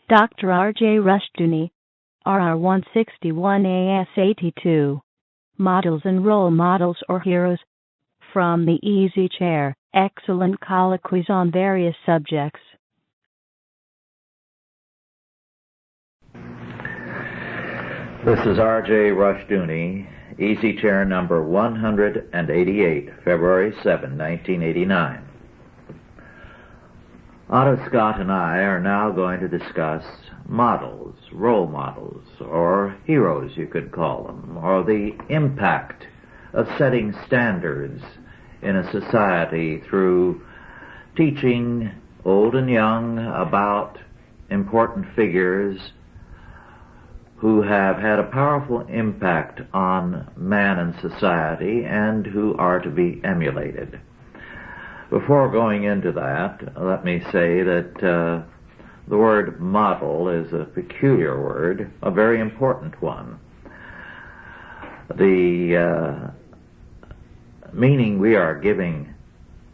Dr. R.J. Rushdoony, RR 161 AS82. Models and Role Models or Heroes. From the Easy Chair, excellent colloquies on various subjects. This is R.J. Rushdoony, Easy Chair number 188, February 7, 1989. Otto Scott and I are now going to discuss models, role models, or heroes you could call them, or the impact of setting standards in a society through teaching old and young about important figures who have had a powerful impact on man and society and who are to be emulated. Before going into that, let me say that the word model is a peculiar word, a very important one. The meaning we are giving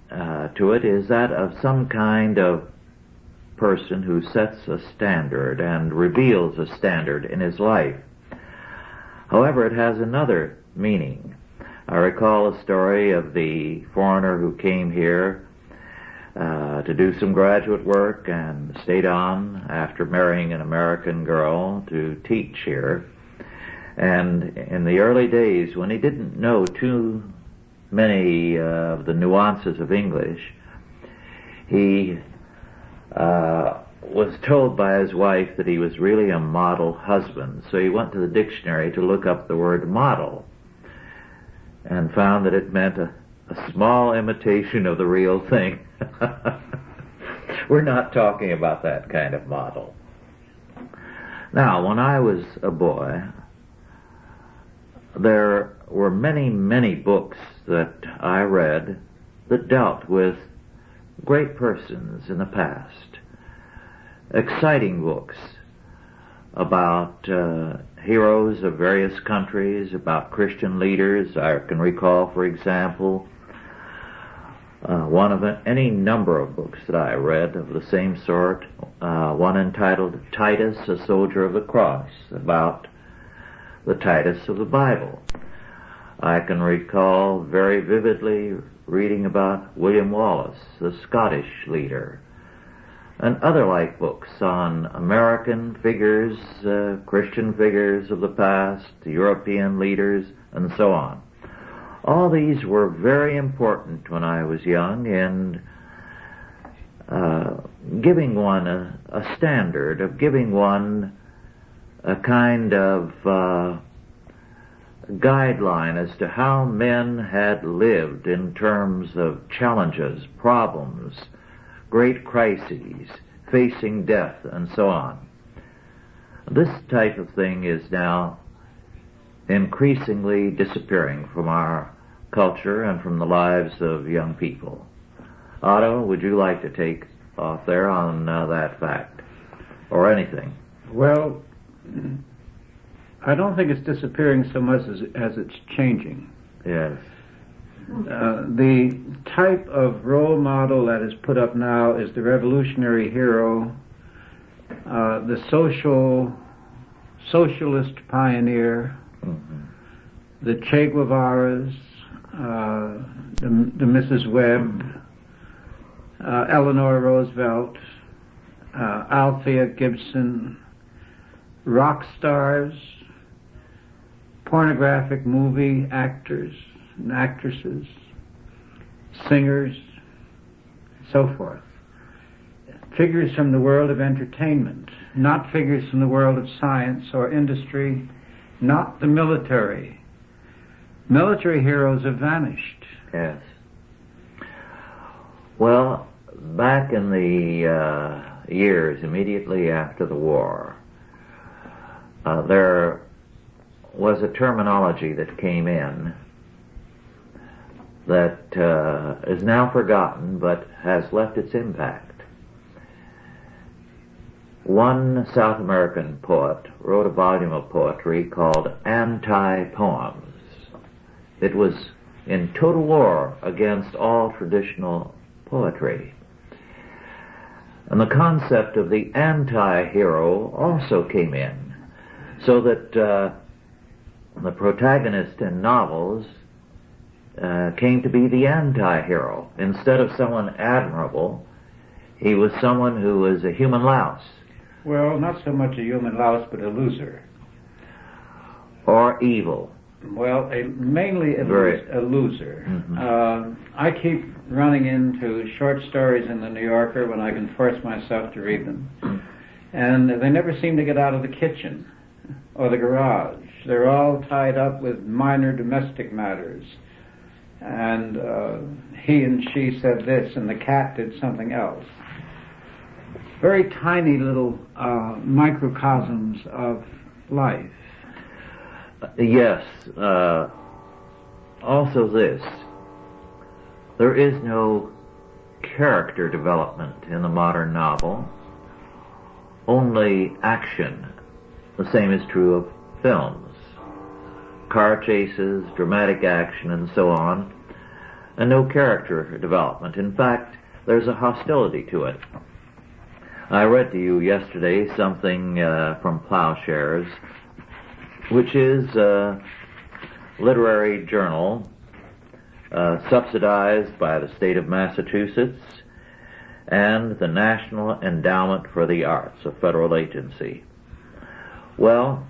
to it is that of some kind of person who sets a standard and reveals a standard in his life. However, it has another meaning. I recall a story of the foreigner who came here to do some graduate work and stayed on after marrying an American girl to teach here. And in the early days, when he didn't know too many of the nuances of English, he was told by his wife that he was really a model husband. So he went to the dictionary to look up the word model and found that it meant a small imitation of the real thing. We're not talking about that kind of model. Now, when I was a boy, there were many, many books that I read that dealt with great persons in the past. Exciting books about heroes of various countries, about Christian leaders. I can recall, for example, one of any number of books that I read of the same sort, one entitled Titus, a Soldier of the Cross, about the Titus of the Bible. I can recall very vividly reading about William Wallace, the Scottish leader, and other like books on American figures, Christian figures of the past, European leaders, and so on. All these were very important when I was young in giving one a standard, of giving one a kind of guideline as to how men had lived in terms of challenges, problems, great crises, facing death, and so on. This type of thing is now increasingly disappearing from our culture and from the lives of young people. Otto, would you like to take off there on that fact, or anything? Well, I don't think it's disappearing so much as it's changing. Yes. The type of role model that is put up now is the revolutionary hero, the socialist pioneer, the Che Guevaras, the Mrs. Webb, Eleanor Roosevelt, Althea Gibson, rock stars, pornographic movie actors and actresses, singers, so forth. Figures from the world of entertainment, not figures from the world of science or industry, not the military. Military heroes have vanished. Yes. Well, back in the years immediately after the war, there was a terminology that came in that is now forgotten but has left its impact. One South American poet wrote a volume of poetry called Anti-Poems. It was in total war against all traditional poetry. And the concept of the anti-hero also came in, so that the protagonist in novels came to be the anti-hero. Instead of someone admirable, he was someone who was a human louse. Well, not so much a human louse, but a loser. Or evil. Well, mainly a loser. Mm-hmm. I keep running into short stories in the New Yorker when I can force myself to read them. And they never seem to get out of the kitchen or the garage. They're all tied up with minor domestic matters. And he and she said this, and the cat did something else. Very tiny little microcosms of life. Yes. Also this. There is no character development in the modern novel. Only action. The same is true of films. Car chases, dramatic action, and so on. And no character development. In fact, there's a hostility to it. I read to you yesterday something from Plowshares, which is a literary journal subsidized by the state of Massachusetts and the National Endowment for the Arts, a federal agency. Well,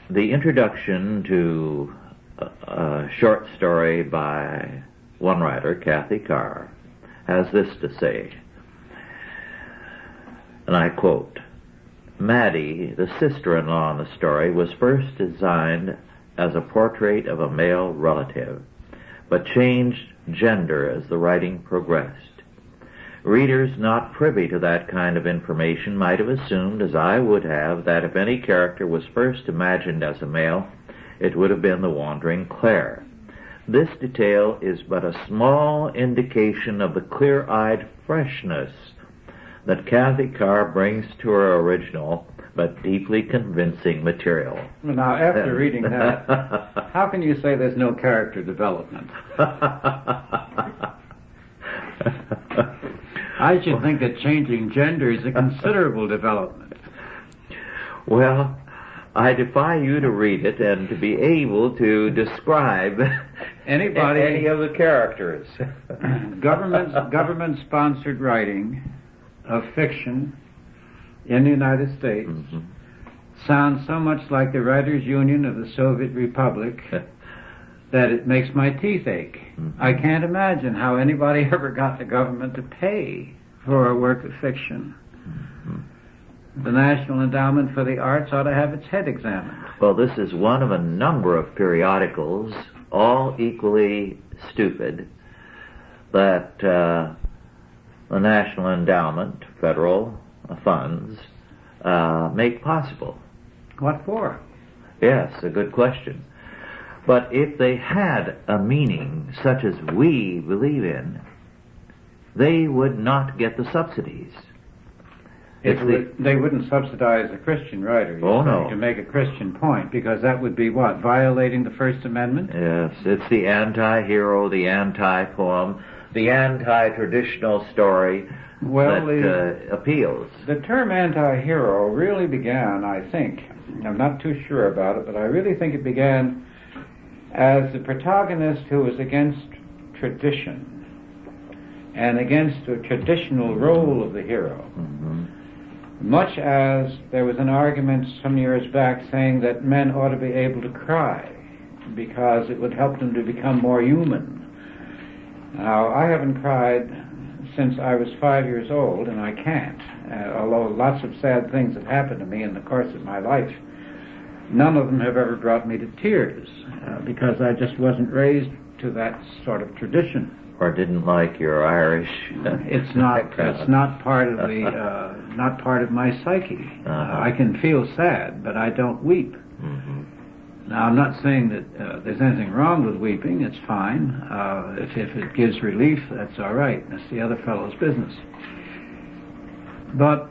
the introduction to a short story by one writer, Kathy Carr, has this to say, and I quote, "Maddie, the sister-in-law in the story, was first designed as a portrait of a male relative, but changed gender as the writing progressed. Readers not privy to that kind of information might have assumed, as I would have, that if any character was first imagined as a male, it would have been the wandering Claire. This detail is but a small indication of the clear-eyed freshness that Kathy Carr brings to her original but deeply convincing material." Well, now, after reading that, how can you say there's no character development? I should think that changing gender is a considerable development. Well, I defy you to read it and to be able to describe any of the characters. Government-sponsored writing of fiction in the United States sounds so much like the Writers' Union of the Soviet Republic that it makes my teeth ache. I can't imagine how anybody ever got the government to pay for a work of fiction. The National Endowment for the Arts ought to have its head examined. Well, this is one of a number of periodicals, all equally stupid, that the National Endowment, federal funds, make possible. What for? Yes, a good question. But if they had a meaning such as we believe in, they would not get the subsidies. They wouldn't subsidize a Christian writer, to make a Christian point, because that would be what? Violating the First Amendment? Yes, it's the anti-hero, the anti-poem, the anti-traditional story that appeals. The term anti-hero really began, I think, I'm not too sure about it, but I really think it began as the protagonist who was against tradition and against the traditional role of the hero. Much as there was an argument some years back saying that men ought to be able to cry because it would help them to become more human. Now, I haven't cried since I was 5 years old, and I can't, although lots of sad things have happened to me in the course of my life. None of them have ever brought me to tears, because I just wasn't raised to that sort of tradition. Or didn't like your Irish. It's not part of the not part of my psyche. I can feel sad, but I don't weep. Now, I'm not saying that there's anything wrong with weeping. It's fine. If it gives relief, that's all right. That's the other fellow's business. But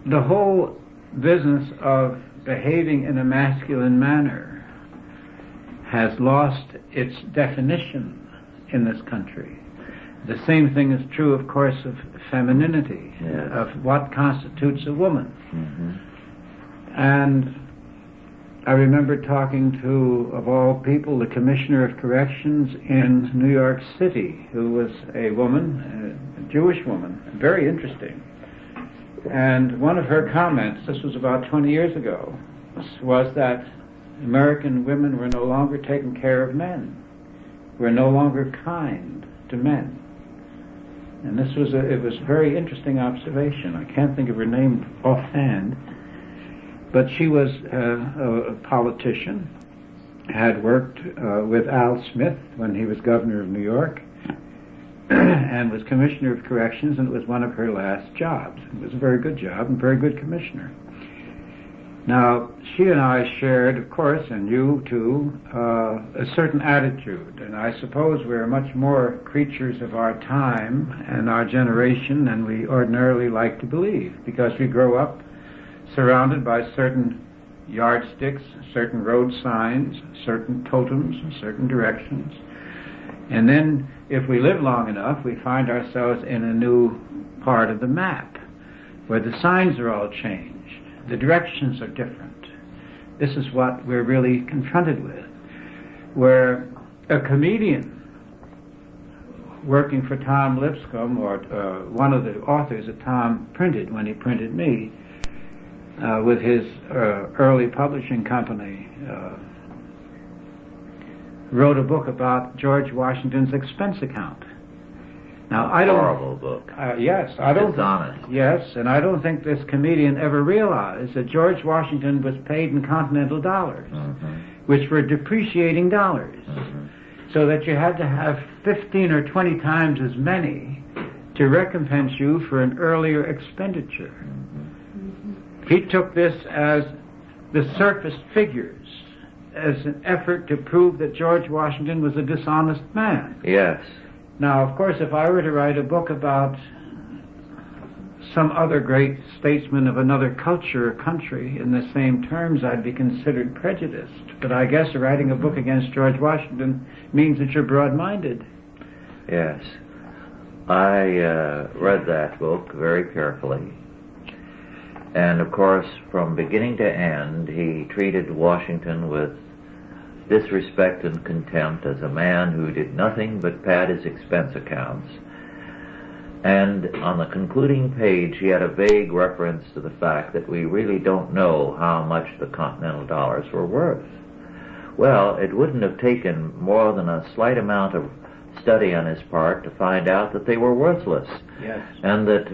the whole business of behaving in a masculine manner has lost its definition in this country. The same thing is true, of course, of femininity, Yes. of what constitutes a woman. Mm-hmm. And I remember talking to, of all people, the Commissioner of Corrections in New York City, who was a woman, a Jewish woman, very interesting. And one of her comments, this was about 20 years ago, was that American women were no longer taking care of men, were no longer kind to men. And this was it was a very interesting observation. I can't think of her name offhand, but she was a politician, had worked with Al Smith when he was governor of New York, and was commissioner of corrections, and it was one of her last jobs. It was a very good job and very good commissioner. Now, she and I shared, of course, and you too, a certain attitude, and I suppose we're much more creatures of our time and our generation than we ordinarily like to believe, because we grow up surrounded by certain yardsticks, certain road signs, certain totems, and certain directions. And then, if we live long enough, we find ourselves in a new part of the map, where the signs are all changed. The directions are different. This is what we're really confronted with. Where a comedian working for Tom Lipscomb, or one of the authors that Tom printed when he printed me, with his early publishing company, wrote a book about George Washington's expense account. Now, I don't. Horrible book. Yes, I don't. Dishonest. Yes, and I don't think this comedian ever realized that George Washington was paid in continental dollars, Mm-hmm. which were depreciating dollars, Mm-hmm. so that you had to have 15 or 20 times as many to recompense you for an earlier expenditure. Mm-hmm. He took this as the surface figures, as an effort to prove that George Washington was a dishonest man. Yes. Now, of course, if I were to write a book about some other great statesman of another culture or country in the same terms, I'd be considered prejudiced. But I guess writing a book against George Washington means that you're broad-minded. Yes. I read that book very carefully. And, of course, from beginning to end, he treated Washington with disrespect and contempt as a man who did nothing but pad his expense accounts. And on the concluding page, he had a vague reference to the fact that we really don't know how much the continental dollars were worth. Well, it wouldn't have taken more than a slight amount of study on his part to find out that they were worthless. Yes. And that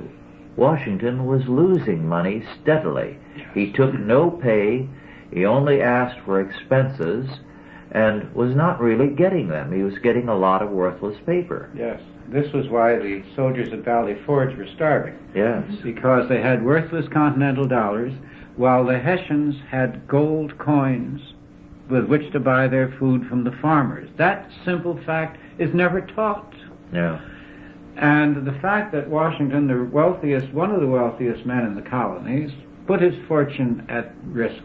Washington was losing money steadily. Yes. He took no pay, he only asked for expenses, and was not really getting them. He was getting a lot of worthless paper. Yes. This was why the soldiers at Valley Forge were starving. Yes. Because they had worthless continental dollars, while the Hessians had gold coins with which to buy their food from the farmers. That simple fact is never taught. Yeah. And the fact that Washington, the wealthiest, one of the wealthiest men in the colonies, put his fortune at risk,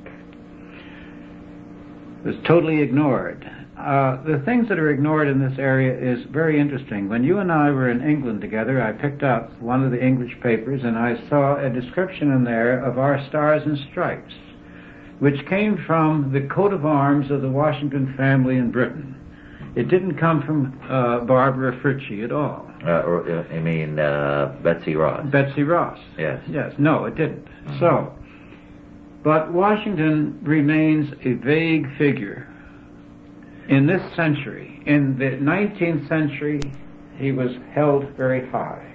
was totally ignored. The things that are ignored in this area is very interesting. When you and I were in England together, I picked up one of the English papers and I saw a description in there of our Stars and Stripes, which came from the coat of arms of the Washington family in Britain. It didn't come from Barbara Fritchie at all. I mean, Betsy Ross. Betsy Ross. Yes. Yes. No, it didn't. So, but Washington remains a vague figure in this century. In the 19th century, he was held very high.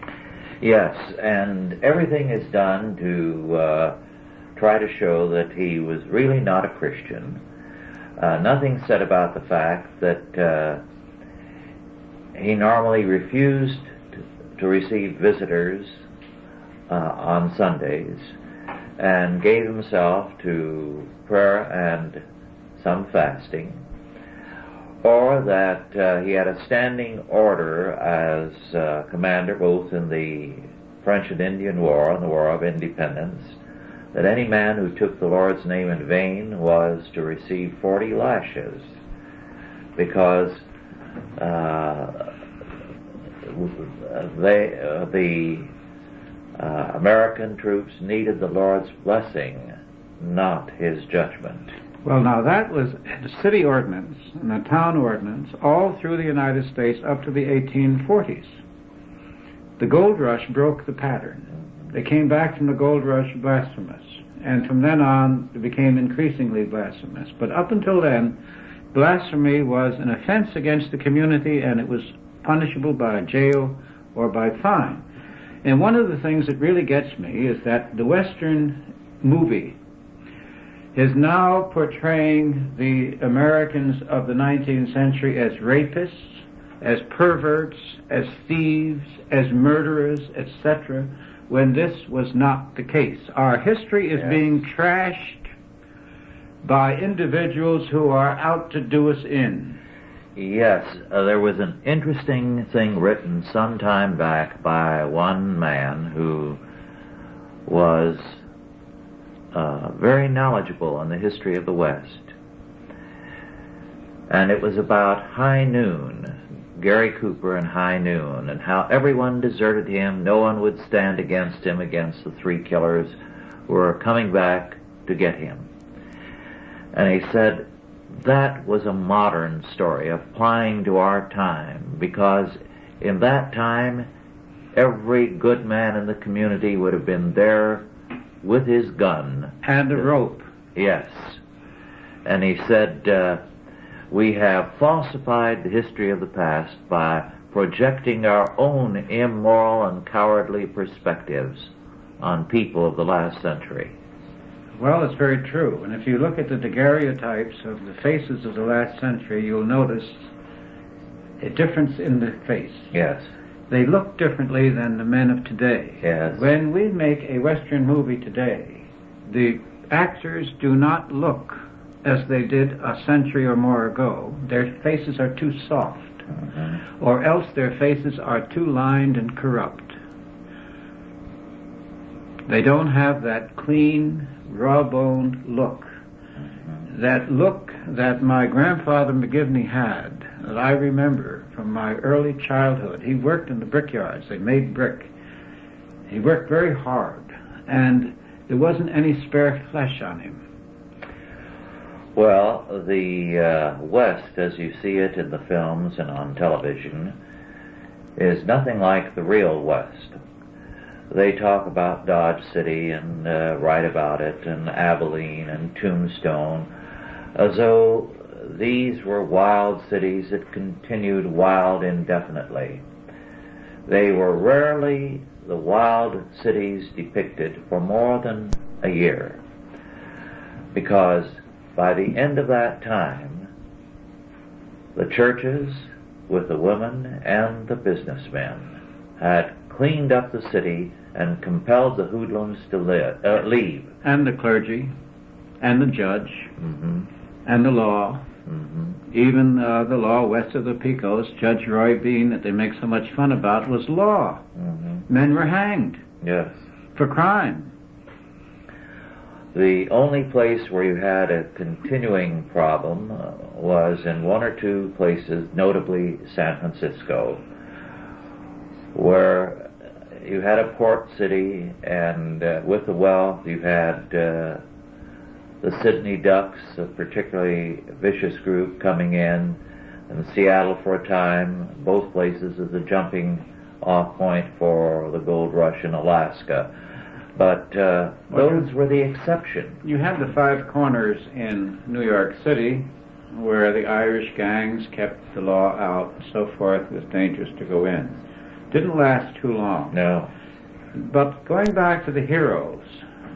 Yes, and everything is done to try to show that he was really not a Christian. Nothing said about the fact that he normally refused to receive visitors on Sundays and gave himself to prayer and some fasting, or that he had a standing order as commander both in the French and Indian War and the War of Independence, that any man who took the Lord's name in vain was to receive 40 lashes, because the American troops needed the Lord's blessing, not His judgment. Well, now that was the city ordinance and the town ordinance all through the United States up to the 1840s. The gold rush broke the pattern. They came back from the gold rush blasphemous, and from then on it became increasingly blasphemous. But up until then, blasphemy was an offense against the community, and it was punishable by jail or by fine. And one of the things that really gets me is that the Western movie is now portraying the Americans of the 19th century as rapists, as perverts, as thieves, as murderers, etc., when this was not the case. Our history is being trashed by individuals who are out to do us in. Yes, there was an interesting thing written some time back by one man who was very knowledgeable on the history of the West. And it was about High Noon, Gary Cooper and High Noon, and how everyone deserted him. No one would stand against him, against the three killers who were coming back to get him. And he said that was a modern story applying to our time, because in that time every good man in the community would have been there with his gun. And a rope. Yes. And he said, we have falsified the history of the past by projecting our own immoral and cowardly perspectives on people of the last century. Well, it's very true. And if you look at the daguerreotypes of the faces of the last century, you'll notice a difference in the face. Yes. They look differently than the men of today. Yes. When we make a Western movie today, the actors do not look as they did a century or more ago. Their faces are too soft, or else their faces are too lined and corrupt. They don't have that clean, raw-boned look. That look that my grandfather McGivney had, that I remember from my early childhood. He worked in the brickyards. They made brick. He worked very hard, and there wasn't any spare flesh on him. Well, the West, as you see it in the films and on television, is nothing like the real West. They talk about Dodge City and write about it, and Abilene and Tombstone, as though these were wild cities that continued wild indefinitely. They were rarely the wild cities depicted for more than a year, because by the end of that time, the churches, with the women and the businessmen, had cleaned up the city and compelled the hoodlums to leave. And the clergy, and the judge, and the law, even the law west of the Pecos, Judge Roy Bean, that they make so much fun about, was law. Men were hanged. Yes. For crime. The only place where you had a continuing problem was in one or two places, notably San Francisco, where you had a port city, and with the wealth you had the Sydney Ducks, a particularly vicious group, coming in, and Seattle for a time, both places as a jumping off point for the gold rush in Alaska. But those were the exception. You had the Five Corners in New York City, where the Irish gangs kept the law out and so forth. It was dangerous to go in. Didn't last too long. No. But going back to the heroes,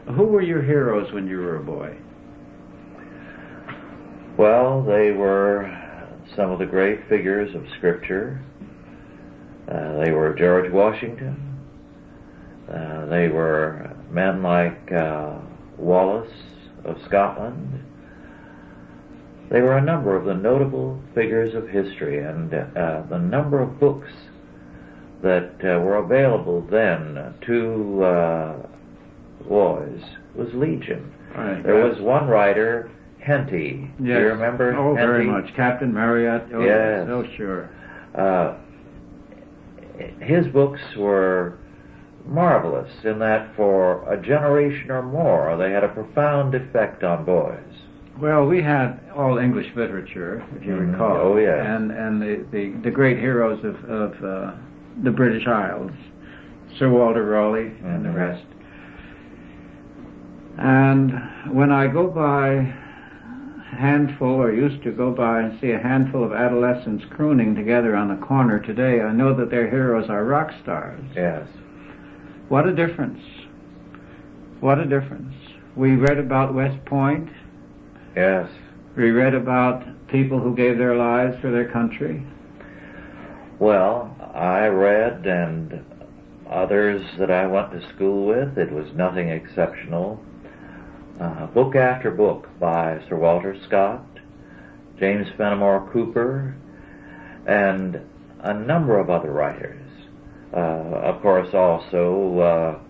who were your heroes when you were a boy? Well, they were some of the great figures of Scripture. They were George Washington. They were men like Wallace of Scotland. They were a number of the notable figures of history, and the number of books that were available then to boys was legion. Right. There was one writer, Henty. Yes. Do you remember Oh, Henty? very much. Captain Marryat. Oh, Yes. Oh, sure. his books were marvelous in that for a generation or more they had a profound effect on boys. Well, we had all English literature, if you recall. Oh, yeah. And the great heroes of the British Isles, Sir Walter Raleigh and the rest. And when I go by used to go by and see a handful of adolescents crooning together on a corner today, I know that their heroes are rock stars. Yes. What a difference. What a difference. We read about West Point. Yes. We read about people who gave their lives for their country. Well, I read, and others that I went to school with, it was nothing exceptional. Book after book by Sir Walter Scott, James Fenimore Cooper, and a number of other writers. Of course, also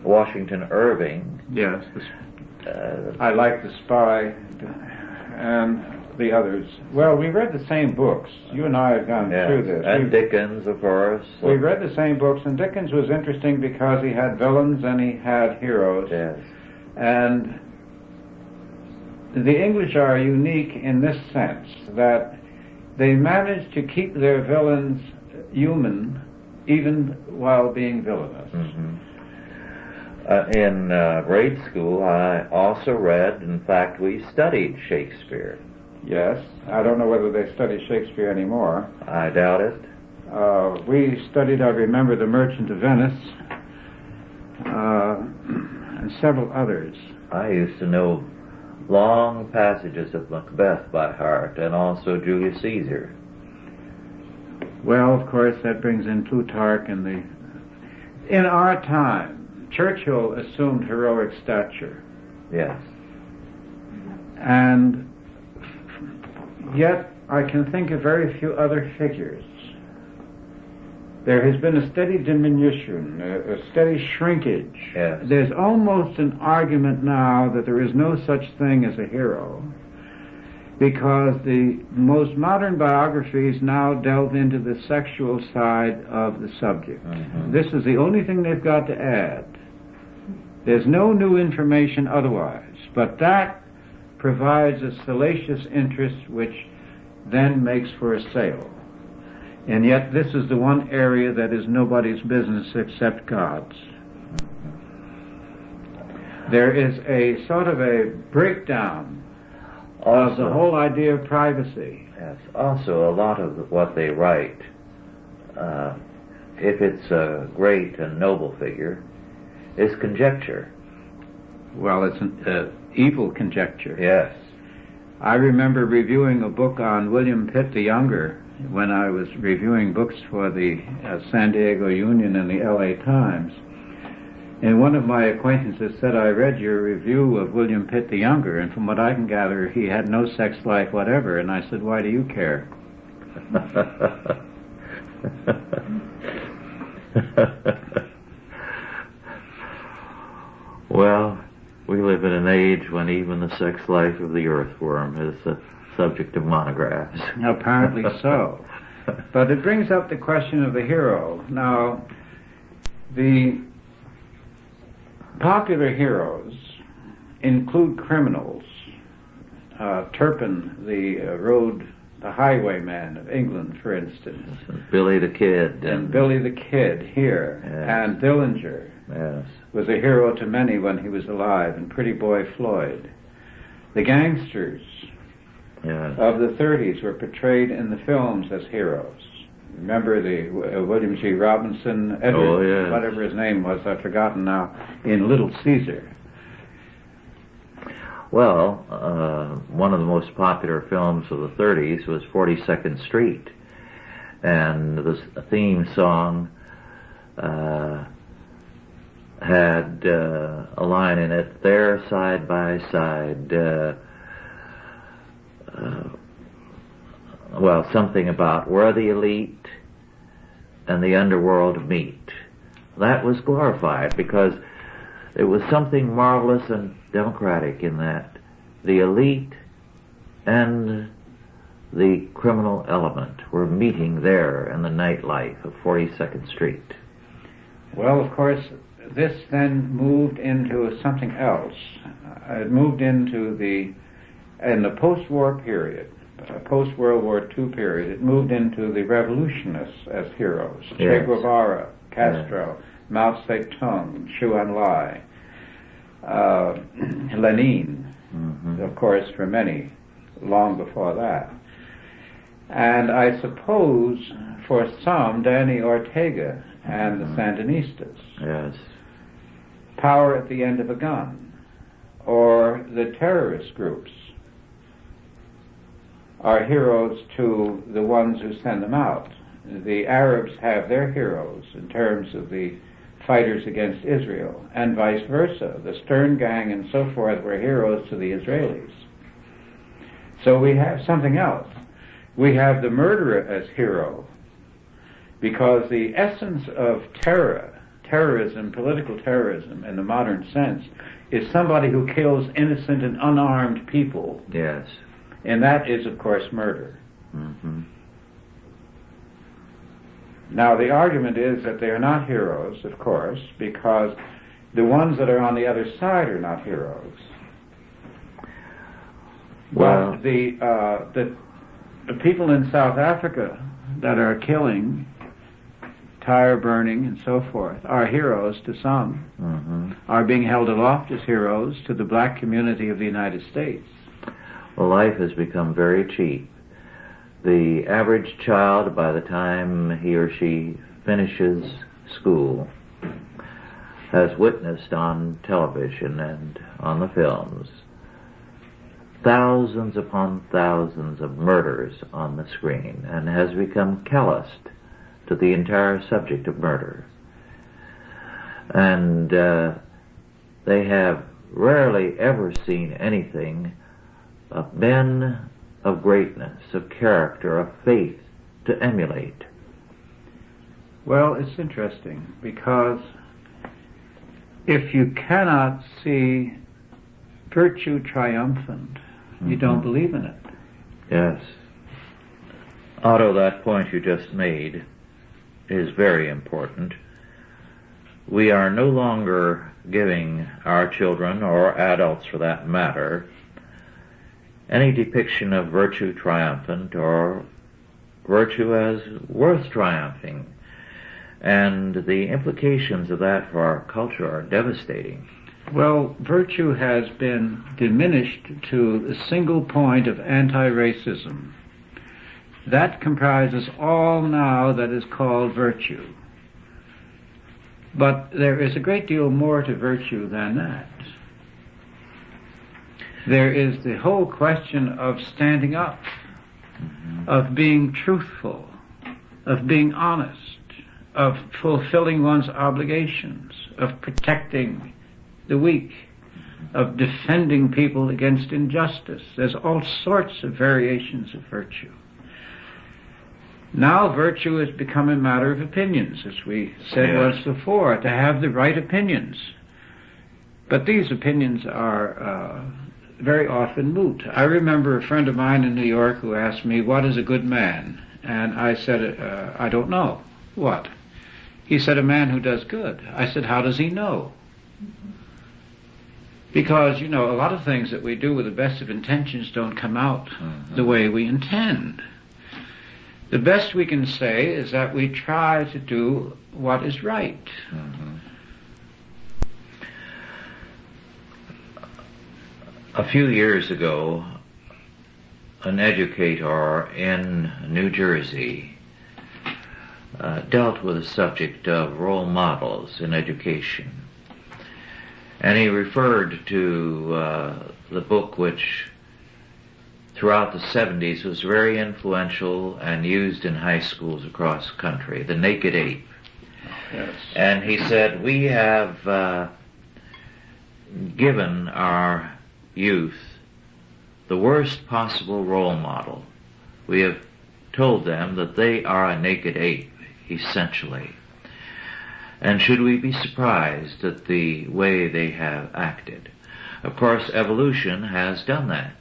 Washington Irving. Yes, I like The Spy and the others. Well, we read the same books. You and I have gone through this. And Dickens, of course. We read the same books, and Dickens was interesting because he had villains and he had heroes. Yes. And the English are unique in this sense, that they managed to keep their villains human even while being villainous. Mm-hmm. In grade school, I also read, in fact, we studied Shakespeare. Yes. I don't know whether they study Shakespeare anymore. I doubt it. We studied, I remember, The Merchant of Venice, and several others. I used to know long passages of Macbeth by heart, and also Julius Caesar. Well, of course, that brings in Plutarch and in our time, Churchill assumed heroic stature. Yes. And yet, I can think of very few other figures. There has been a steady diminution, a steady shrinkage. Yes. There's almost an argument now that there is no such thing as a hero, because the most modern biographies now delve into the sexual side of the subject. Mm-hmm. This is the only thing they've got to add. There's no new information otherwise, but that provides a salacious interest which then makes for a sale. And yet this is the one area that is nobody's business except God's. There is a sort of a breakdown of the whole idea of privacy. Yes. Also, a lot of what they write, if it's a great and noble figure, is conjecture. Well, it's an evil conjecture. Yes. I remember reviewing a book on William Pitt the Younger when I was reviewing books for the San Diego Union and the LA Times. And one of my acquaintances said, I read your review of William Pitt the Younger, and from what I can gather, he had no sex life whatever. And I said, why do you care? Well, we live in an age when even the sex life of the earthworm is the subject of monographs. Apparently so. But it brings up the question of the hero. Now, the popular heroes include criminals. Turpin, the highwayman of England, for instance. Billy the Kid. And Billy the Kid here. Yes. And Dillinger. Yes. Was a hero to many when he was alive, and Pretty Boy Floyd. The gangsters of the 30s were portrayed in the films as heroes. Remember the William G. Robinson, Edward, whatever his name was, I've forgotten now, in Little Caesar. Well, one of the most popular films of the 30s was 42nd Street, and the theme song had a line in it, there side by side, well, something about where the elite and the underworld meet. That was glorified because it was something marvelous and democratic in that the elite and the criminal element were meeting there in the nightlife of 42nd Street? Well, of course, this then moved into something else. It moved into in the post-war period, post-World War II period, it moved into the revolutionists as heroes. Yes. Che Guevara, Castro, Mao Zedong, Zhu Enlai, Lenin, of course, for many, long before that. And I suppose for some, Danny Ortega and the Sandinistas. Yes. Power at the end of a gun, or the terrorist groups are heroes to the ones who send them out. The Arabs have their heroes in terms of the fighters against Israel, and vice versa. The Stern Gang and so forth were heroes to the Israelis. So we have something else. We have the murderer as hero, because the essence of terrorism, political terrorism in the modern sense, is somebody who kills innocent and unarmed people. Yes. And that is, of course, murder. Now, the argument is that they are not heroes, of course, because the ones that are on the other side are not heroes. Well, the people in South Africa that are killing, tire burning, and so forth, are heroes to some, are being held aloft as heroes to the black community of the United States. Well, life has become very cheap. The average child, by the time he or she finishes school, has witnessed on television and on the films thousands upon thousands of murders on the screen, and has become calloused to the entire subject of murder. And they have rarely ever seen anything of men of greatness, of character, of faith to emulate. Well, it's interesting, because if you cannot see virtue triumphant, you don't believe in it. Yes. Otto, that point you just made is very important. We are no longer giving our children, or adults for that matter, any depiction of virtue triumphant or virtue as worth triumphing. And the implications of that for our culture are devastating. Well, virtue has been diminished to a single point of anti-racism. That comprises all now that is called virtue. But there is a great deal more to virtue than that. There is the whole question of standing up, of being truthful, of being honest, of fulfilling one's obligations, of protecting the weak, of defending people against injustice. There's all sorts of variations of virtue. Now virtue has become a matter of opinions, as we said once before, to have the right opinions. But these opinions are very often moot. I remember a friend of mine in New York who asked me, "What is a good man?" And I said, "I don't know." "What?" He said, "A man who does good." I said, "How does he know?" Because, a lot of things that we do with the best of intentions don't come out the way we intend. The best we can say is that we try to do what is right. A few years ago, an educator in New Jersey dealt with the subject of role models in education. And he referred to the book which throughout the 70s was very influential and used in high schools across the country, The Naked Ape. Yes. And he said, we have given our youth the worst possible role model. We have told them that they are a naked ape, essentially. And should we be surprised at the way they have acted? Of course, evolution has done that.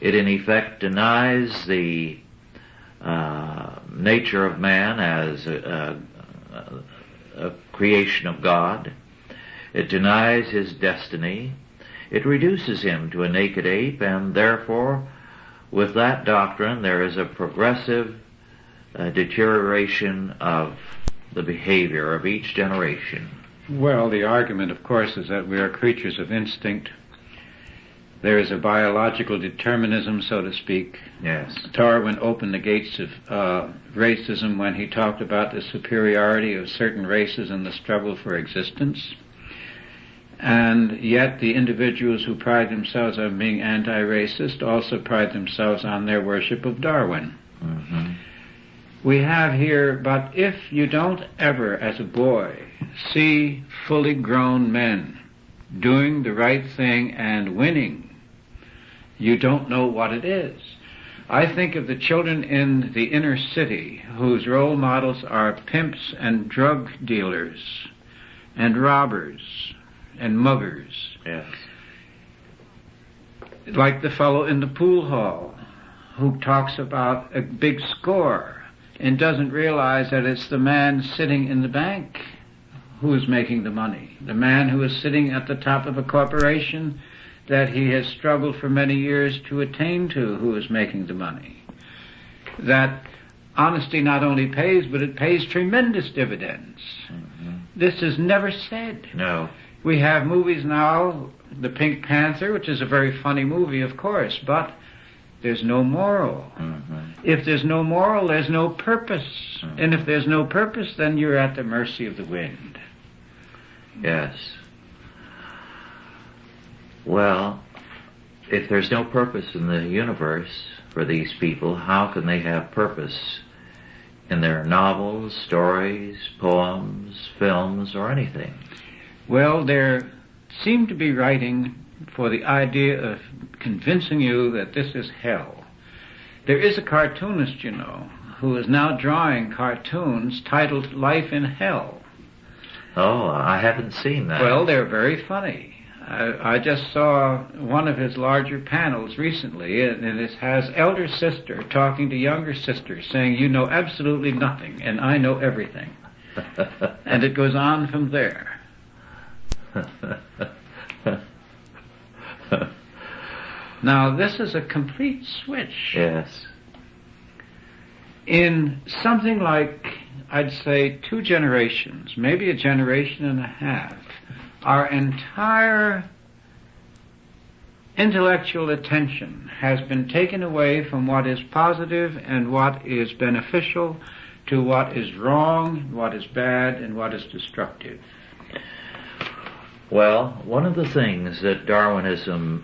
It in effect denies the nature of man as a creation of God. It denies his destiny. It reduces him to a naked ape, and therefore, with that doctrine, there is a progressive deterioration of the behavior of each generation. Well, the argument, of course, is that we are creatures of instinct. There is a biological determinism, so to speak. Yes. Darwin opened the gates of racism when he talked about the superiority of certain races in the struggle for existence. And yet the individuals who pride themselves on being anti-racist also pride themselves on their worship of Darwin. Mm-hmm. We have here, but if you don't ever, as a boy, see fully grown men doing the right thing and winning, you don't know what it is. I think of the children in the inner city whose role models are pimps and drug dealers and robbers and muggers. Yes. Like the fellow in the pool hall who talks about a big score and doesn't realize that it's the man sitting in the bank who is making the money, the man who is sitting at the top of a corporation that he has struggled for many years to attain to, who is making the money. That honesty not only pays, but it pays tremendous dividends. Mm-hmm. This is never said. No. We have movies now, The Pink Panther, which is a very funny movie, of course, but there's no moral. Mm-hmm. If there's no moral, there's no purpose. Mm-hmm. And if there's no purpose, then you're at the mercy of the wind. Yes. Well, if there's no purpose in the universe for these people, how can they have purpose in their novels, stories, poems, films, or anything? Well, there seem to be writing for the idea of convincing you that this is hell. There is a cartoonist, you know, who is now drawing cartoons titled Life in Hell. Oh, I haven't seen that. Well, they're very funny. I just saw one of his larger panels recently, and it has elder sister talking to younger sister, saying, "You know absolutely nothing, and I know everything." And it goes on from there. Now, this is a complete switch. Yes. In something like, I'd say, 2 generations, maybe a generation and a half, our entire intellectual attention has been taken away from what is positive and what is beneficial to what is wrong, what is bad, and what is destructive. Well, one of the things that Darwinism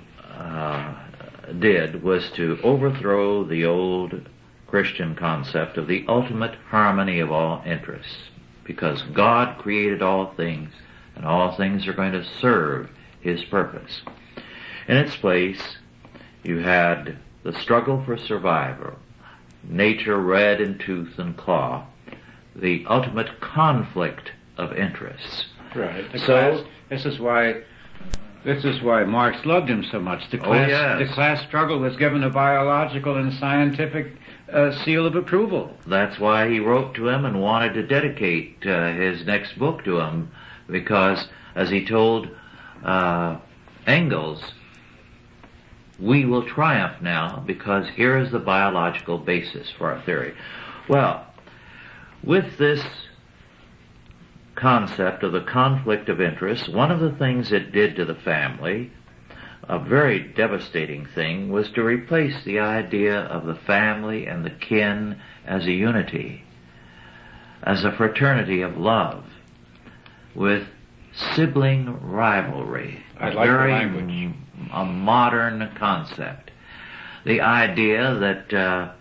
did was to overthrow the old Christian concept of the ultimate harmony of all interests, because God created all things, and all things are going to serve His purpose. In its place, you had the struggle for survival, nature red in tooth and claw, the ultimate conflict of interests. Right. This is why Marx loved him so much. The class struggle was given a biological and scientific seal of approval. That's why he wrote to him and wanted to dedicate his next book to him, because, as he told Engels, we will triumph now because here is the biological basis for our theory. Well, with this concept of the conflict of interest, one of the things it did to the family, a very devastating thing, was to replace the idea of the family and the kin as a unity, as a fraternity of love, with sibling rivalry. I like the language. A modern concept. The idea that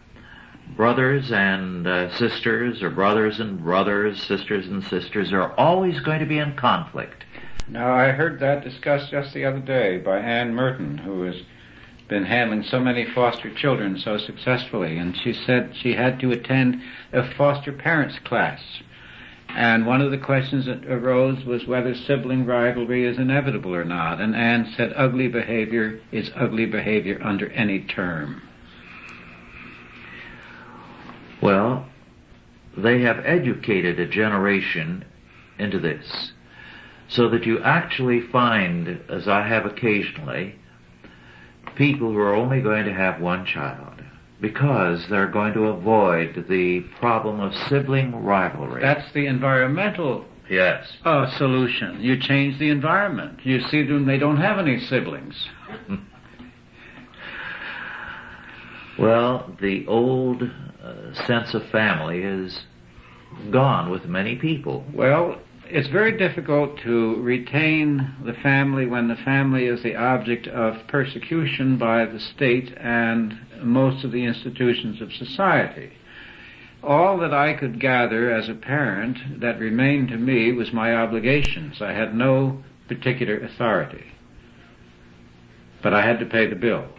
brothers and sisters, or brothers and brothers, sisters and sisters, are always going to be in conflict. Now, I heard that discussed just the other day by Ann Merton, who has been handling so many foster children so successfully, and she said she had to attend a foster parents class. And one of the questions that arose was whether sibling rivalry is inevitable or not. And Anne said ugly behavior is ugly behavior under any term. Well, they have educated a generation into this, so that you actually find, as I have occasionally, people who are only going to have one child because they're going to avoid the problem of sibling rivalry. That's the environmental solution. You change the environment. You see them, they don't have any siblings. Well, the old sense of family is gone with many people. Well, it's very difficult to retain the family when the family is the object of persecution by the state and most of the institutions of society. All that I could gather as a parent that remained to me was my obligations. I had no particular authority. But I had to pay the bills,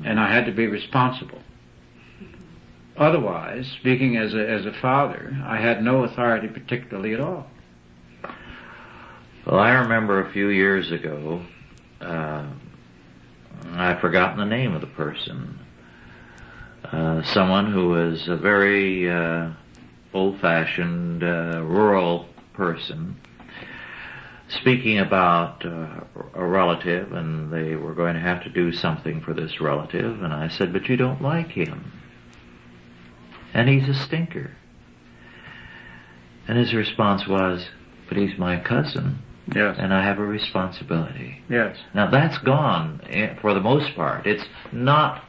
and I had to be responsible. Otherwise, speaking as a father, I had no authority particularly at all. Well, I remember a few years ago, I've forgotten the name of the person, someone who was a very old-fashioned rural person, speaking about a relative, and they were going to have to do something for this relative, and I said, but you don't like him, and he's a stinker. And his response was, but he's my cousin. Yes. And I have a responsibility. Yes. Now that's gone for the most part. It's not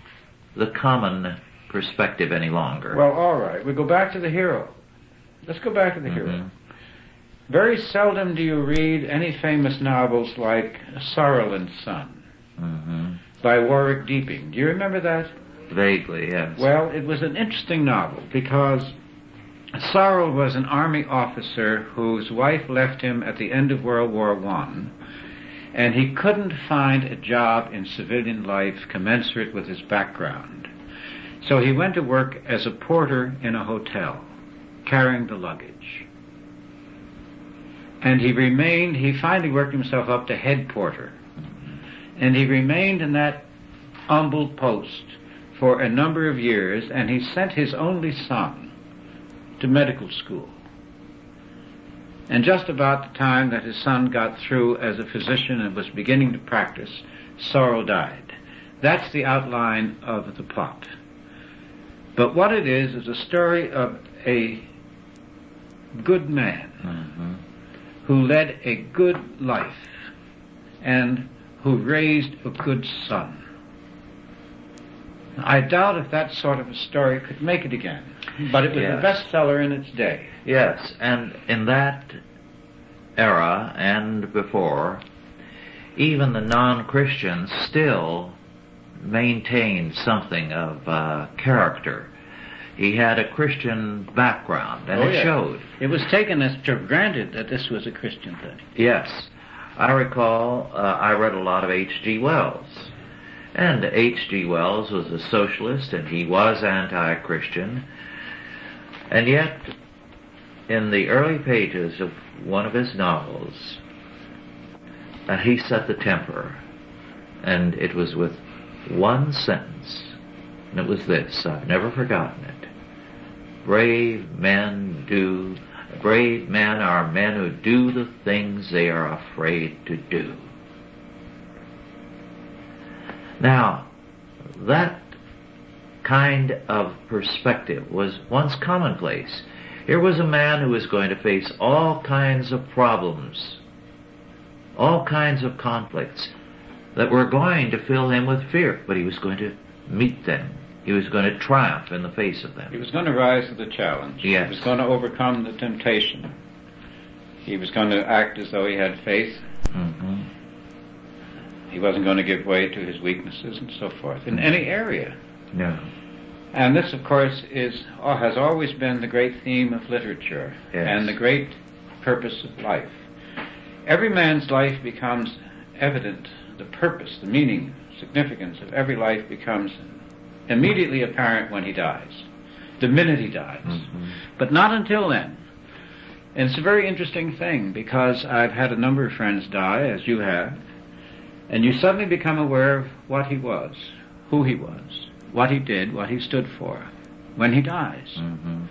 the common perspective any longer. Well, all right. We go back to the hero. Let's go back to the hero. Very seldom do you read any famous novels like Sorrel and Son by Warwick Deeping. Do you remember that? Vaguely, yes. Well, it was an interesting novel because Sorrel was an army officer whose wife left him at the end of World War I, and he couldn't find a job in civilian life commensurate with his background. So he went to work as a porter in a hotel, carrying the luggage. And he finally worked himself up to head porter. And he remained in that humble post for a number of years, and he sent his only son to medical school. And just about the time that his son got through as a physician and was beginning to practice, Sorrel died. That's the outline of the plot. But what it is a story of a good man who led a good life and who raised a good son. I doubt if that sort of a story could make it again, but it was a bestseller in its day. Yes, and in that era and before, even the non-Christians still maintained something of character. He had a Christian background, and it showed. It was taken as for granted that this was a Christian thing. Yes. I recall I read a lot of H.G. Wells. And H.G. Wells was a socialist, and he was anti-Christian. And yet, in the early pages of one of his novels, he set the temper. And it was with one sentence, and it was this, I've never forgotten it. Brave men are men who do the things they are afraid to do. Now, that kind of perspective was once commonplace. Here was a man who was going to face all kinds of problems, all kinds of conflicts that were going to fill him with fear, but he was going to meet them. He was going to triumph in the face of them. He was going to rise to the challenge. Yes. He was going to overcome the temptation. He was going to act as though he had faith. He wasn't going to give way to his weaknesses and so forth in any area. No. And this, of course, has always been the great theme of literature and the great purpose of life. Every man's life becomes evident. The purpose, the meaning, significance of every life becomes immediately apparent when he dies, the minute he dies. But not until then. And it's a very interesting thing, because I've had a number of friends die, as you have, and you suddenly become aware of what he was, who he was, what he did, what he stood for, when he dies. Mm-hmm.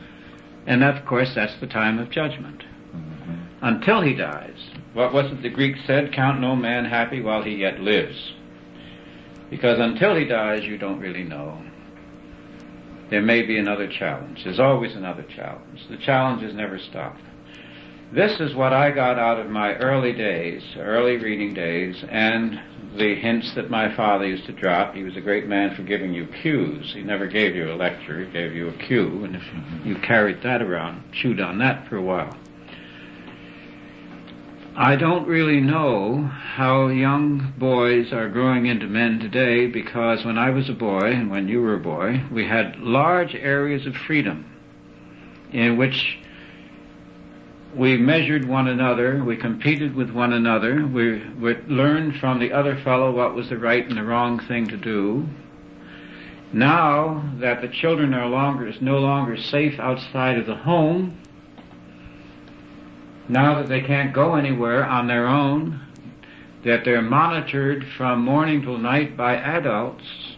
And of course, that's the time of judgment. Mm-hmm. Until he dies. What was it the Greeks said? Count no man happy while he yet lives. Because until he dies, you don't really know. There may be another challenge. There's always another challenge. The challenges never stop. This is what I got out of my early days, early reading days, and the hints that my father used to drop. He was a great man for giving you cues. He never gave you a lecture, he gave you a cue, and if you carried that around, chewed on that for a while. I don't really know how young boys are growing into men today, because when I was a boy, and when you were a boy, we had large areas of freedom in which we measured one another, we competed with one another, we learned from the other fellow what was the right and the wrong thing to do. Now that the children is no longer safe outside of the home, now that they can't go anywhere on their own, that they're monitored from morning till night by adults,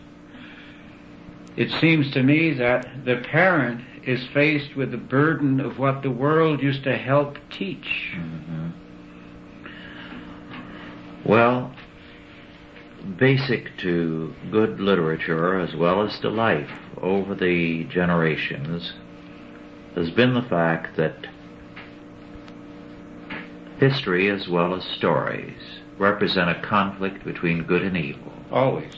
it seems to me that the parent is faced with the burden of what the world used to help teach. Mm-hmm. Well, basic to good literature as well as to life over the generations has been the fact that history as well as stories represent a conflict between good and evil. Always.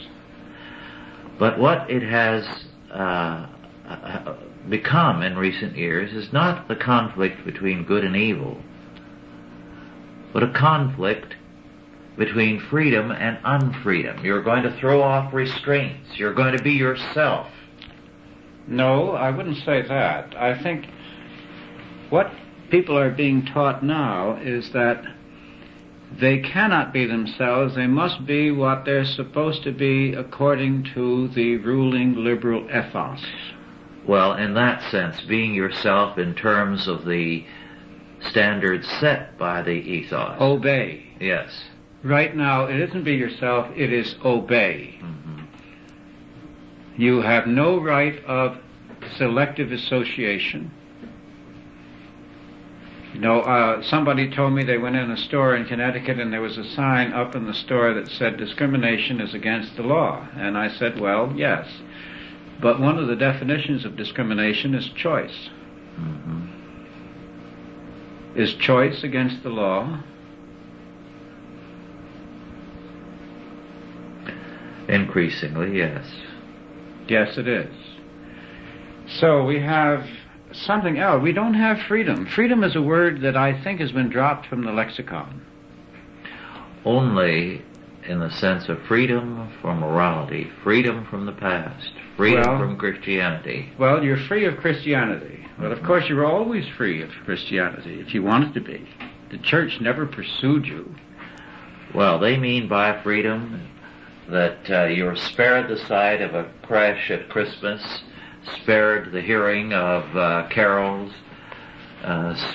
But what it has become in recent years is not the conflict between good and evil, but a conflict between freedom and unfreedom. You're going to throw off restraints. You're going to be yourself. No, I wouldn't say that. I think what people are being taught now is that they cannot be themselves. They must be what they're supposed to be according to the ruling liberal ethos. Well, in that sense, being yourself in terms of the standards set by the ethos. Obey. Yes. Right now, it isn't be yourself, it is obey. Mm-hmm. You have no right of selective association. You know, somebody told me they went in a store in Connecticut and there was a sign up in the store that said discrimination is against the law. And I said, well, yes. But one of the definitions of discrimination is choice. Mm-hmm. Is choice against the law? Increasingly, yes. Yes, it is. So we have something else. We don't have freedom. Freedom is a word that I think has been dropped from the lexicon. Only in the sense of freedom from morality, freedom from the past, freedom from Christianity. Well, you're free of Christianity. Well, of course, you're always free of Christianity if you wanted to be. The church never pursued you. Well, they mean by freedom that you're spared the sight of a crash at Christmas, spared the hearing of carols,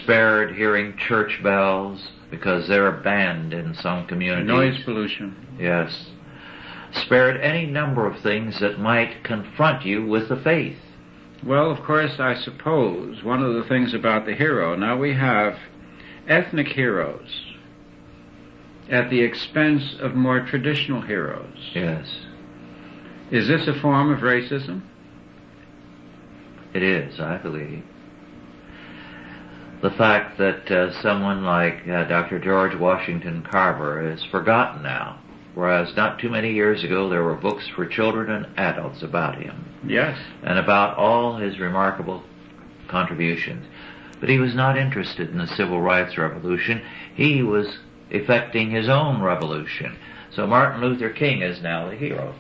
spared hearing church bells because they're banned in some communities. Noise pollution. Yes. Spared any number of things that might confront you with the faith. Well, of course, I suppose one of the things about the hero, now we have ethnic heroes at the expense of more traditional heroes. Yes. Is this a form of racism? It is, I believe. The fact that someone like Dr. George Washington Carver is forgotten now, whereas not too many years ago there were books for children and adults about him. Yes. And about all his remarkable contributions. But he was not interested in the civil rights revolution. He was effecting his own revolution. So Martin Luther King is now the hero.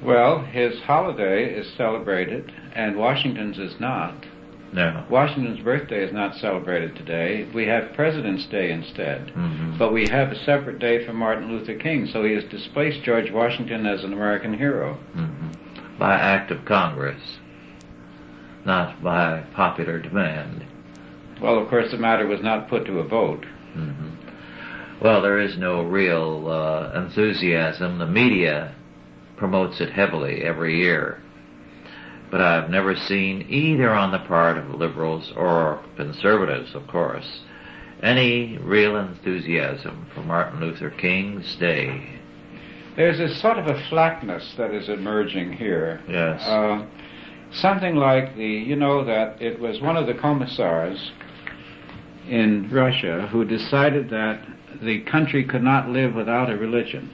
Well, his holiday is celebrated, and Washington's is not. No. Washington's birthday is not celebrated today. We have President's Day instead. Mm-hmm. But we have a separate day for Martin Luther King, so he has displaced George Washington as an American hero. Mm-hmm. By act of Congress, not by popular demand. Well, of course, the matter was not put to a vote. Mm-hmm. Well, there is no real enthusiasm. The media promotes it heavily every year. But I've never seen, either on the part of liberals or conservatives, of course, any real enthusiasm for Martin Luther King's Day. There's a sort of a flatness that is emerging here. Yes. Something like that it was one of the commissars in Russia who decided that the country could not live without a religion.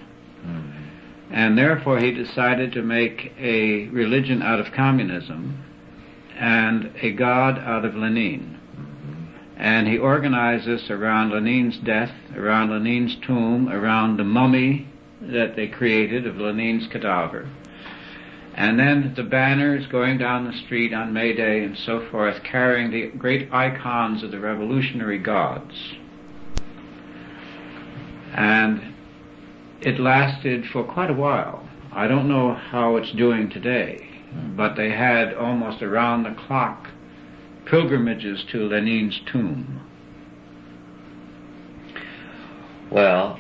Mm-hmm. And therefore he decided to make a religion out of communism and a god out of Lenin. Mm-hmm. And he organized this around Lenin's death, around Lenin's tomb, around the mummy that they created of Lenin's cadaver. And then the banners going down the street on May Day and so forth, carrying the great icons of the revolutionary gods. And it lasted for quite a while. I don't know how it's doing today, but they had almost around-the-clock pilgrimages to Lenin's tomb. Well,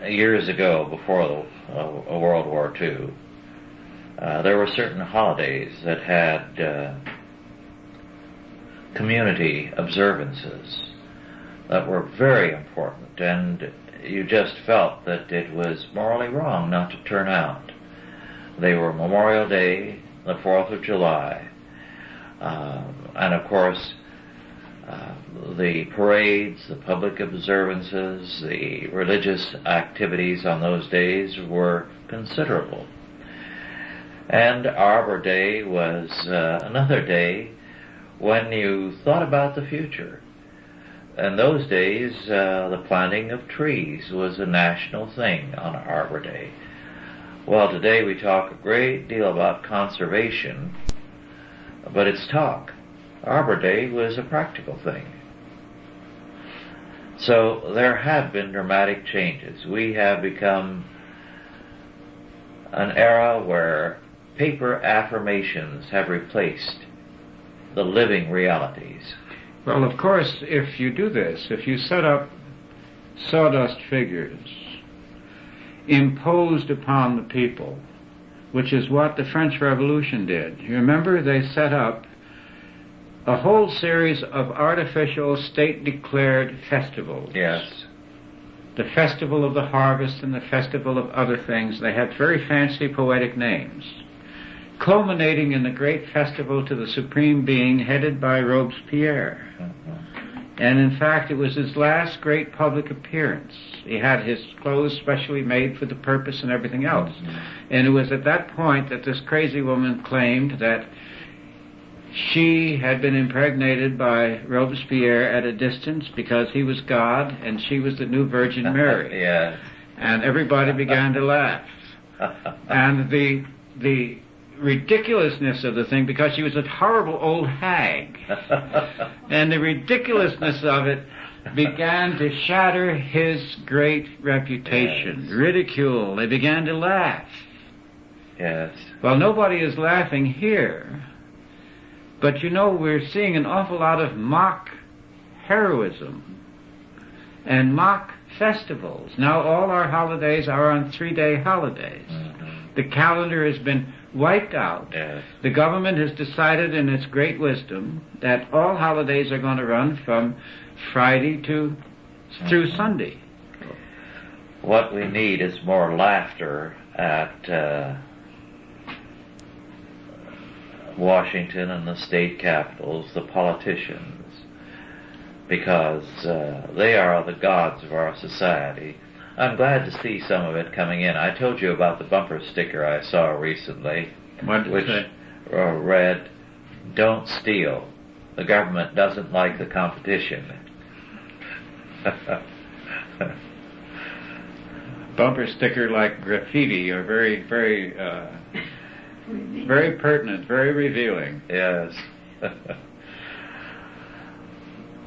years ago, before World War II, there were certain holidays that had community observances that were very important, and you just felt that it was morally wrong not to turn out. They were Memorial Day, the 4th of July, and of course the parades, the public observances, the religious activities on those days were considerable. And Arbor Day was another day when you thought about the future. In those days, the planting of trees was a national thing on Arbor Day. Well, today we talk a great deal about conservation, but it's talk. Arbor Day was a practical thing. So there have been dramatic changes. We have become an era where paper affirmations have replaced the living realities. Well, of course, if you do this, if you set up sawdust figures imposed upon the people, which is what the French Revolution did. You remember they set up a whole series of artificial state-declared festivals. Yes. The Festival of the Harvest and the Festival of other things. They had very fancy poetic names, culminating in the great festival to the Supreme Being headed by Robespierre. And in fact, it was his last great public appearance. He had his clothes specially made for the purpose and everything else. And it was at that point that this crazy woman claimed that she had been impregnated by Robespierre at a distance because he was God and she was the new Virgin Mary. Yes. And everybody began to laugh. And the ridiculousness of the thing, because she was a horrible old hag, and the ridiculousness of it began to shatter his great reputation. Yes. Ridicule. They began to laugh. Yes. Well, nobody is laughing here, but we're seeing an awful lot of mock heroism and mock festivals. Now all our holidays are on 3-day holidays. Mm-hmm. The calendar has been wiped out. Yes. The government has decided in its great wisdom that all holidays are going to run from Friday through Sunday. What we need is more laughter at Washington and the state capitals, the politicians, because they are the gods of our society. I'm glad to see some of it coming in. I told you about the bumper sticker I saw recently, which read, "Don't steal. The government doesn't like the competition." Bumper sticker like graffiti are very, very, very pertinent, very revealing. Yes.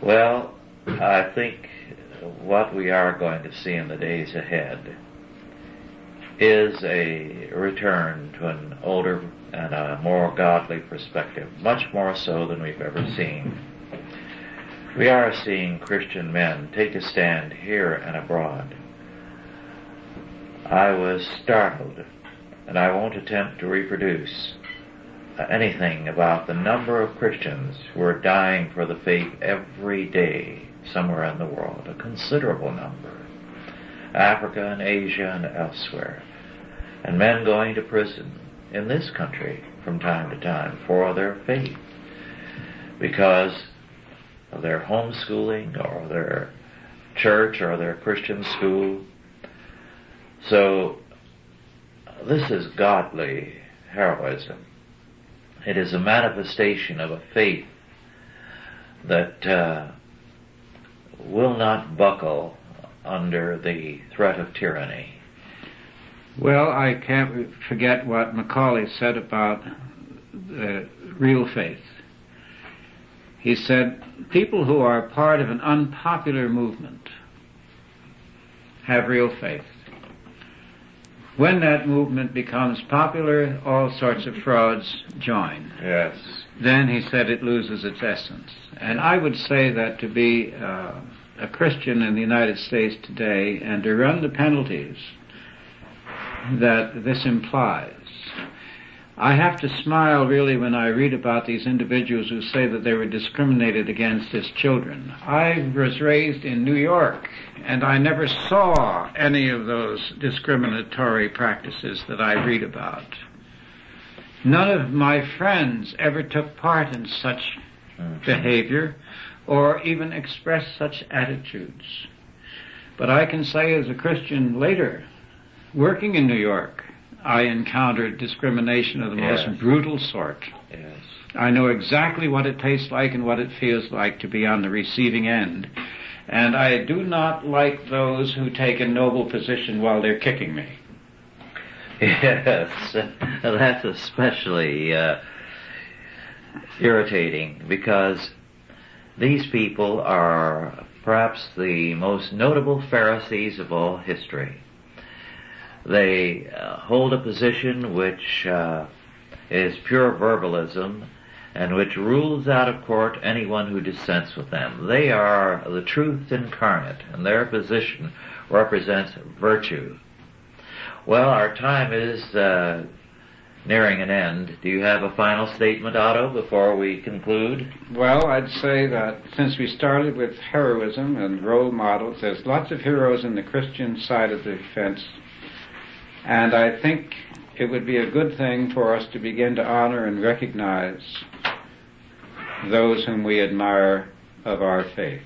Well, I think what we are going to see in the days ahead is a return to an older and a more godly perspective, much more so than we've ever seen. We are seeing Christian men take a stand here and abroad. I was startled, and I won't attempt to reproduce anything about the number of Christians who are dying for the faith every day somewhere in the world, a considerable number. Africa and Asia and elsewhere. And men going to prison in this country from time to time for their faith because of their homeschooling or their church or their Christian school. So this is godly heroism. It is a manifestation of a faith that will not buckle under the threat of tyranny. Well, I can't forget what Macaulay said about real faith. He said, people who are part of an unpopular movement have real faith. When that movement becomes popular, all sorts of frauds join. Yes. Then, he said, it loses its essence. And I would say that to be a Christian in the United States today and to run the penalties that this implies, I have to smile really when I read about these individuals who say that they were discriminated against as children. I was raised in New York, and I never saw any of those discriminatory practices that I read about. None of my friends ever took part in such behavior or even expressed such attitudes. But I can say as a Christian later, working in New York, I encountered discrimination of the most brutal sort. Yes. I know exactly what it tastes like and what it feels like to be on the receiving end. And I do not like those who take a noble position while they're kicking me. Yes, that's especially irritating because these people are perhaps the most notable Pharisees of all history. They hold a position which is pure verbalism and which rules out of court anyone who dissents with them. They are the truth incarnate, and their position represents virtue. Well, our time is nearing an end. Do you have a final statement, Otto, before we conclude? Well, I'd say that since we started with heroism and role models, there's lots of heroes in the Christian side of the fence. And I think it would be a good thing for us to begin to honor and recognize those whom we admire of our faith.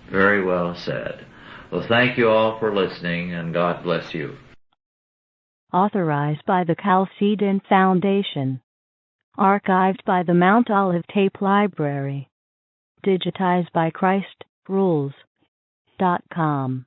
Very well said. Well, thank you all for listening, and God bless you. Authorized by the Chalcedon Foundation. Archived by the Mount Olive Tape Library. Digitized by ChristRules.com.